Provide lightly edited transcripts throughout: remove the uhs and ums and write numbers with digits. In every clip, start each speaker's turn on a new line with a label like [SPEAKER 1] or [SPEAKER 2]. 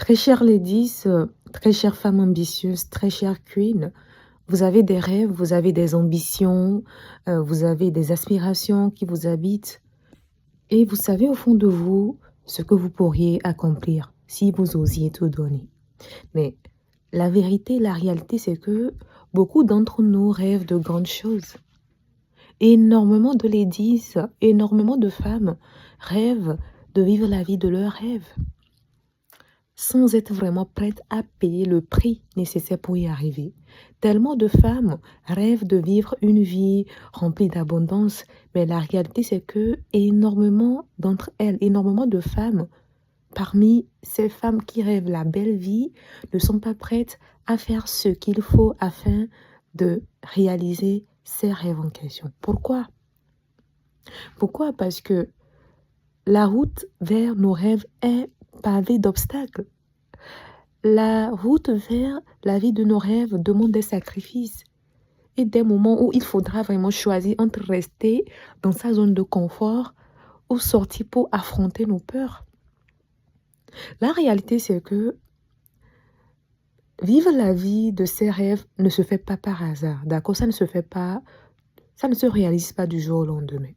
[SPEAKER 1] Très chère ladies, très chère femme ambitieuse, très chère queen, vous avez des rêves, vous avez des ambitions, vous avez des aspirations qui vous habitent et vous savez au fond de vous ce que vous pourriez accomplir si vous osiez tout donner. Mais la vérité, la réalité, c'est que beaucoup d'entre nous rêvent de grandes choses. Énormément de ladies, énormément de femmes rêvent de vivre la vie de leurs rêves, sans être vraiment prête à payer le prix nécessaire pour y arriver. Tellement de femmes rêvent de vivre une vie remplie d'abondance, mais la réalité c'est que énormément d'entre elles, énormément de femmes, parmi ces femmes qui rêvent la belle vie, ne sont pas prêtes à faire ce qu'il faut afin de réaliser ces rêves en question. Pourquoi? Pourquoi? Parce que la route vers nos rêves est pavée d'obstacles. La route vers la vie de nos rêves demande des sacrifices et des moments où il faudra vraiment choisir entre rester dans sa zone de confort ou sortir pour affronter nos peurs. La réalité, c'est que vivre la vie de ses rêves ne se fait pas par hasard, d'accord? Ça ne se réalise pas du jour au lendemain.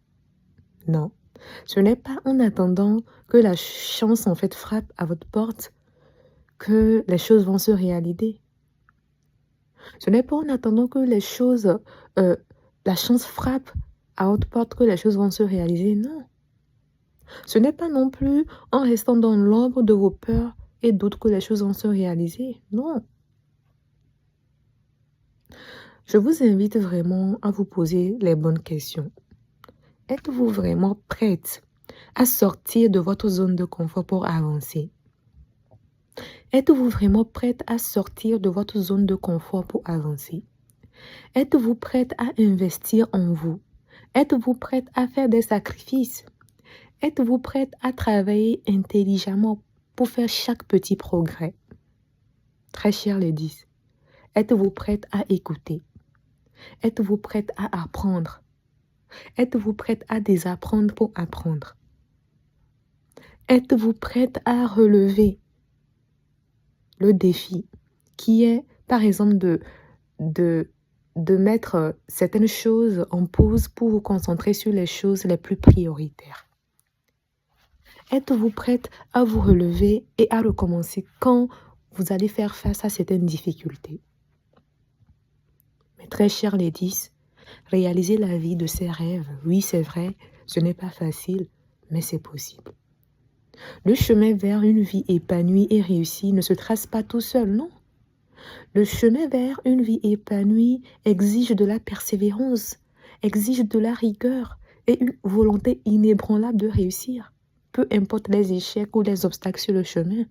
[SPEAKER 1] Non, ce n'est pas en attendant que la chance en fait frappe à votre porte que les choses vont se réaliser. Ce n'est pas en attendant que la chance frappe à votre porte que les choses vont se réaliser, non. Ce n'est pas non plus en restant dans l'ombre de vos peurs et doutes que les choses vont se réaliser, non. Je vous invite vraiment à vous poser les bonnes questions. Êtes-vous vraiment prête à sortir de votre zone de confort pour avancer? Êtes-vous vraiment prête à sortir de votre zone de confort pour avancer? Êtes-vous prête à investir en vous? Êtes-vous prête à faire des sacrifices? Êtes-vous prête à travailler intelligemment pour faire chaque petit progrès? Très chère ladies, êtes-vous prête à écouter? Êtes-vous prête à apprendre? Êtes-vous prête à désapprendre pour apprendre? Êtes-vous prête à relever le défi qui est, par exemple, de mettre certaines choses en pause pour vous concentrer sur les choses les plus prioritaires? Êtes-vous prête à vous relever et à recommencer quand vous allez faire face à certaines difficultés? Mes très chères ladies, réaliser la vie de ses rêves, oui c'est vrai, ce n'est pas facile, mais c'est possible. Le chemin vers une vie épanouie et réussie ne se trace pas tout seul, non. Le chemin vers une vie épanouie exige de la persévérance, exige de la rigueur et une volonté inébranlable de réussir, peu importe les échecs ou les obstacles sur le chemin.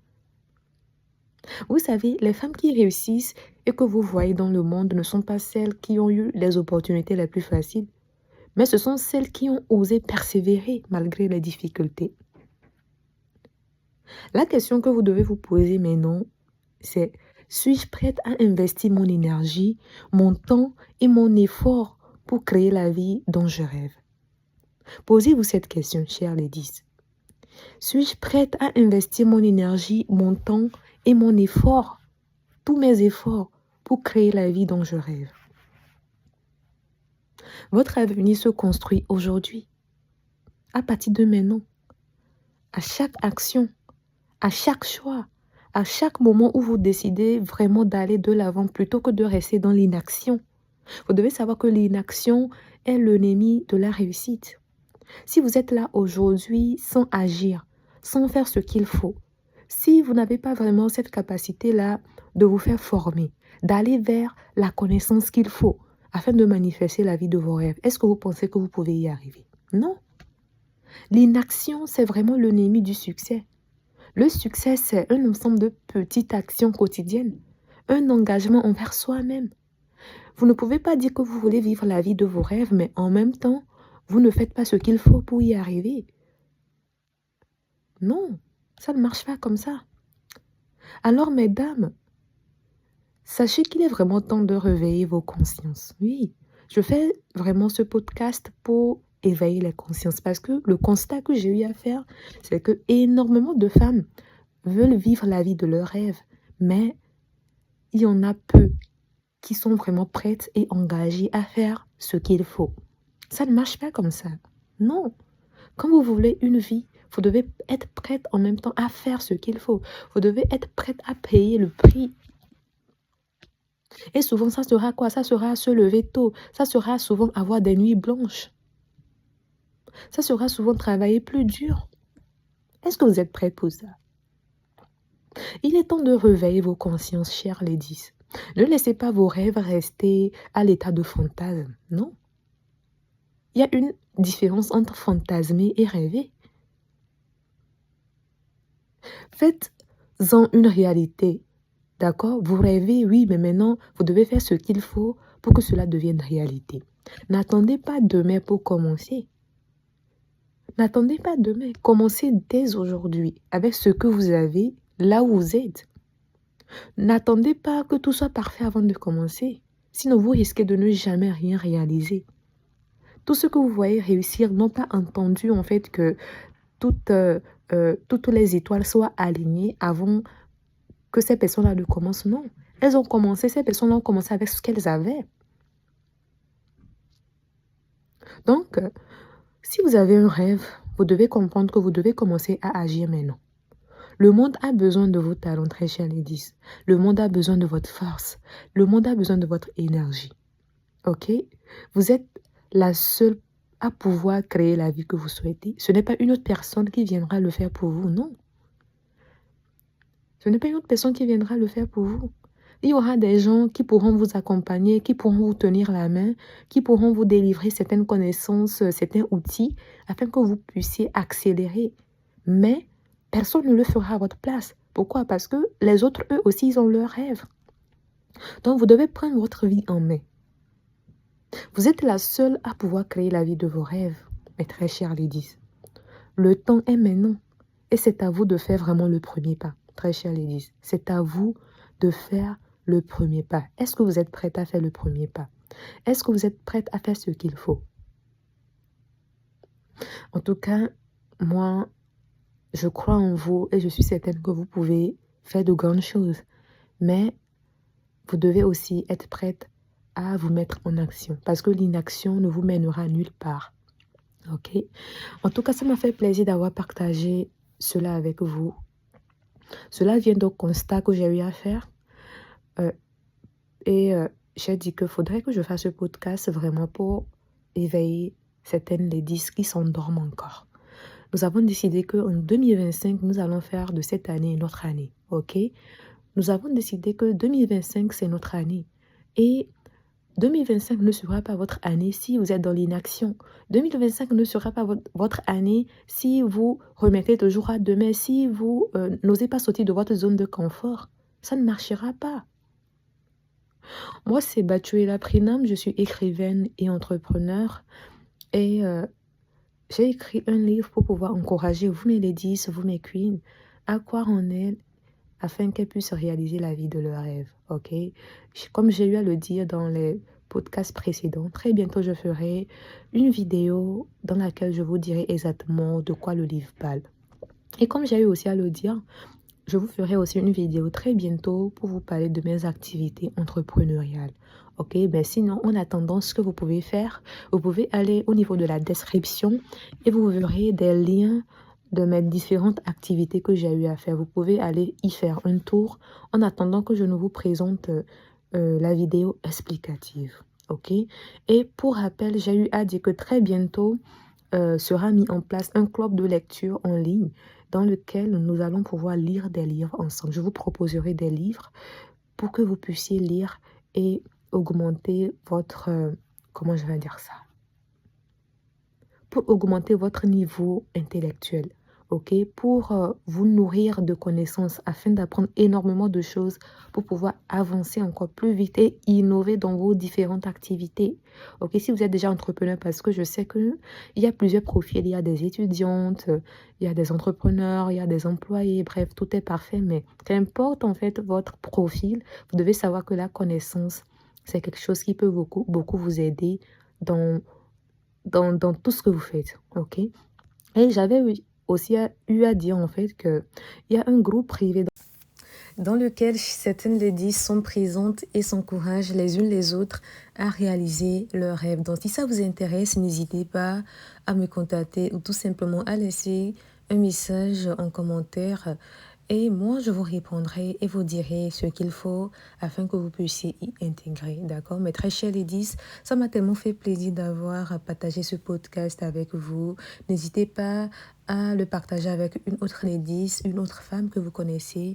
[SPEAKER 1] Vous savez, les femmes qui réussissent et que vous voyez dans le monde ne sont pas celles qui ont eu les opportunités les plus faciles, mais ce sont celles qui ont osé persévérer malgré les difficultés. La question que vous devez vous poser maintenant, c'est: suis-je prête à investir mon énergie, mon temps et mon effort pour créer la vie dont je rêve? Posez-vous cette question, chère ladies. Suis-je prête à investir mon énergie, mon temps et mon effort, tous mes efforts, pour créer la vie dont je rêve? Votre avenir se construit aujourd'hui, à partir de maintenant, à chaque action, à chaque choix, à chaque moment où vous décidez vraiment d'aller de l'avant plutôt que de rester dans l'inaction. Vous devez savoir que l'inaction est l'ennemi de la réussite. Si vous êtes là aujourd'hui sans agir, sans faire ce qu'il faut, si vous n'avez pas vraiment cette capacité-là de vous faire former, d'aller vers la connaissance qu'il faut afin de manifester la vie de vos rêves, est-ce que vous pensez que vous pouvez y arriver? Non. L'inaction, c'est vraiment l'ennemi du succès. Le succès, c'est un ensemble de petites actions quotidiennes, un engagement envers soi-même. Vous ne pouvez pas dire que vous voulez vivre la vie de vos rêves, mais en même temps, vous ne faites pas ce qu'il faut pour y arriver. Non, ça ne marche pas comme ça. Alors, mesdames, sachez qu'il est vraiment temps de réveiller vos consciences. Oui, je fais vraiment ce podcast pour éveiller les consciences parce que le constat que j'ai eu à faire, c'est que énormément de femmes veulent vivre la vie de leurs rêves, mais il y en a peu qui sont vraiment prêtes et engagées à faire ce qu'il faut. Ça ne marche pas comme ça. Non. Quand vous voulez une vie, vous devez être prête en même temps à faire ce qu'il faut. Vous devez être prête à payer le prix. Et souvent, ça sera quoi? Ça sera se lever tôt. Ça sera souvent avoir des nuits blanches. Ça sera souvent travailler plus dur. Est-ce que vous êtes prêts pour ça? Il est temps de réveiller vos consciences, chères ladies. Ne laissez pas vos rêves rester à l'état de fantasme. Non. Il y a une différence entre fantasmer et rêver. Faites-en une réalité. D'accord? Vous rêvez, oui, mais maintenant, vous devez faire ce qu'il faut pour que cela devienne réalité. N'attendez pas demain pour commencer. N'attendez pas demain. Commencez dès aujourd'hui avec ce que vous avez là où vous êtes. N'attendez pas que tout soit parfait avant de commencer. Sinon, vous risquez de ne jamais rien réaliser. Tout ce que vous voyez réussir n'ont pas entendu en fait que toutes, toutes les étoiles soient alignées avant que ces personnes-là ne commencent. Non. Elles ont commencé, ces personnes-là ont commencé avec ce qu'elles avaient. Donc, si vous avez un rêve, vous devez comprendre que vous devez commencer à agir maintenant. Le monde a besoin de vos talents, très chers ladies. Le monde a besoin de votre force. Le monde a besoin de votre énergie. OK? Vous êtes la seule à pouvoir créer la vie que vous souhaitez. Ce n'est pas une autre personne qui viendra le faire pour vous, non. Ce n'est pas une autre personne qui viendra le faire pour vous. Il y aura des gens qui pourront vous accompagner, qui pourront vous tenir la main, qui pourront vous délivrer certaines connaissances, certains outils, afin que vous puissiez accélérer. Mais personne ne le fera à votre place. Pourquoi? Parce que les autres, eux aussi, ils ont leurs rêves. Donc, vous devez prendre votre vie en main. Vous êtes la seule à pouvoir créer la vie de vos rêves, mes très chers ladies. Le temps est maintenant. Et c'est à vous de faire vraiment le premier pas, très chers ladies. C'est à vous de faire le premier pas. Est-ce que vous êtes prête à faire le premier pas? Est-ce que vous êtes prête à faire ce qu'il faut? En tout cas, moi, je crois en vous et je suis certaine que vous pouvez faire de grandes choses. Mais vous devez aussi être prête à vous mettre en action parce que l'inaction ne vous mènera nulle part. Ok? En tout cas, ça m'a fait plaisir d'avoir partagé cela avec vous. Cela vient d'un constat que j'ai eu à faire. J'ai dit qu'il faudrait que je fasse ce podcast vraiment pour éveiller certaines ladies qui s'endorment encore. Nous avons décidé qu'en 2025, nous allons faire de cette année notre année. Ok? Nous avons décidé que 2025, c'est notre année. Et 2025 ne sera pas votre année si vous êtes dans l'inaction. 2025 ne sera pas votre année si vous remettez toujours à demain, si vous n'osez pas sortir de votre zone de confort. Ça ne marchera pas. Moi, c'est Batuela Prinam, je suis écrivaine et entrepreneur. Et j'ai écrit un livre pour pouvoir encourager vous, mes ladies, vous, mes queens, à croire en elles afin qu'elles puissent réaliser la vie de leurs rêves. Ok? Comme j'ai eu à le dire dans les podcasts précédents, très bientôt je ferai une vidéo dans laquelle je vous dirai exactement de quoi le livre parle. Et comme j'ai eu aussi à le dire, je vous ferai aussi une vidéo très bientôt pour vous parler de mes activités entrepreneuriales. Ok, ben sinon, en attendant, ce que vous pouvez faire, vous pouvez aller au niveau de la description et vous verrez des liens de mes différentes activités que j'ai eu à faire. Vous pouvez aller y faire un tour en attendant que je ne vous présente la vidéo explicative. Ok, et pour rappel, j'ai eu à dire que très bientôt sera mis en place un club de lecture en ligne dans lequel nous allons pouvoir lire des livres ensemble. Je vous proposerai des livres pour que vous puissiez lire et augmenter votre, comment je vais dire ça, pour augmenter votre niveau intellectuel, ok, pour vous nourrir de connaissances afin d'apprendre énormément de choses pour pouvoir avancer encore plus vite et innover dans vos différentes activités. Ok, si vous êtes déjà entrepreneur, parce que je sais que il y a plusieurs profils, il y a des étudiantes, il y a des entrepreneurs, il y a des employés, bref, tout est parfait, mais qu'importe en fait votre profil, vous devez savoir que la connaissance, c'est quelque chose qui peut beaucoup, beaucoup vous aider dans tout ce que vous faites, ok? Et j'avais aussi eu à dire en fait qu'il y a un groupe privé dans lequel certaines ladies sont présentes et s'encouragent les unes les autres à réaliser leurs rêves. Donc, si ça vous intéresse, n'hésitez pas à me contacter ou tout simplement à laisser un message en commentaire et moi, je vous répondrai et vous dirai ce qu'il faut afin que vous puissiez y intégrer, d'accord? Mes très chers ladies, ça m'a tellement fait plaisir d'avoir partagé ce podcast avec vous. N'hésitez pas à le partager avec une autre ladies, une autre femme que vous connaissez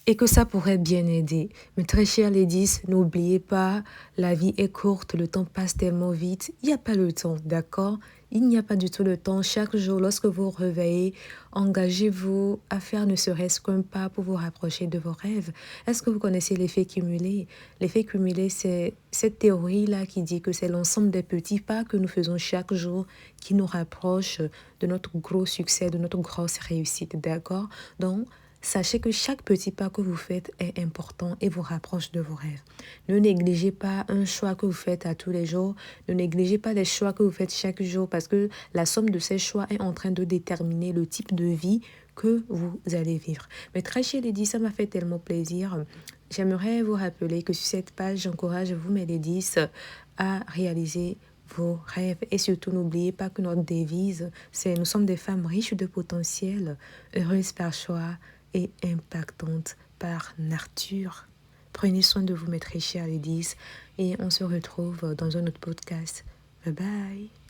[SPEAKER 1] et que ça pourrait bien aider. Mes très chers ladies, n'oubliez pas, la vie est courte, le temps passe tellement vite. Il n'y a pas le temps, d'accord? Il n'y a pas du tout le temps. Chaque jour, lorsque vous vous réveillez, engagez-vous à faire ne serait-ce qu'un pas pour vous rapprocher de vos rêves. Est-ce que vous connaissez l'effet cumulé? L'effet cumulé, c'est cette théorie-là qui dit que c'est l'ensemble des petits pas que nous faisons chaque jour qui nous rapprochent de notre gros succès, de notre grosse réussite, d'accord? Donc, sachez que chaque petit pas que vous faites est important et vous rapproche de vos rêves. Ne négligez pas un choix que vous faites à tous les jours. Ne négligez pas les choix que vous faites chaque jour parce que la somme de ces choix est en train de déterminer le type de vie que vous allez vivre. Mais très chers ladies, ça m'a fait tellement plaisir. J'aimerais vous rappeler que sur cette page, j'encourage vous, mes ladies, à réaliser vos rêves. Et surtout, n'oubliez pas que notre devise, c'est nous sommes des femmes riches de potentiel, heureuses par choix et impactante par nature. Prenez soin de vous, mes très chers ladies, et on se retrouve dans un autre podcast. Bye bye.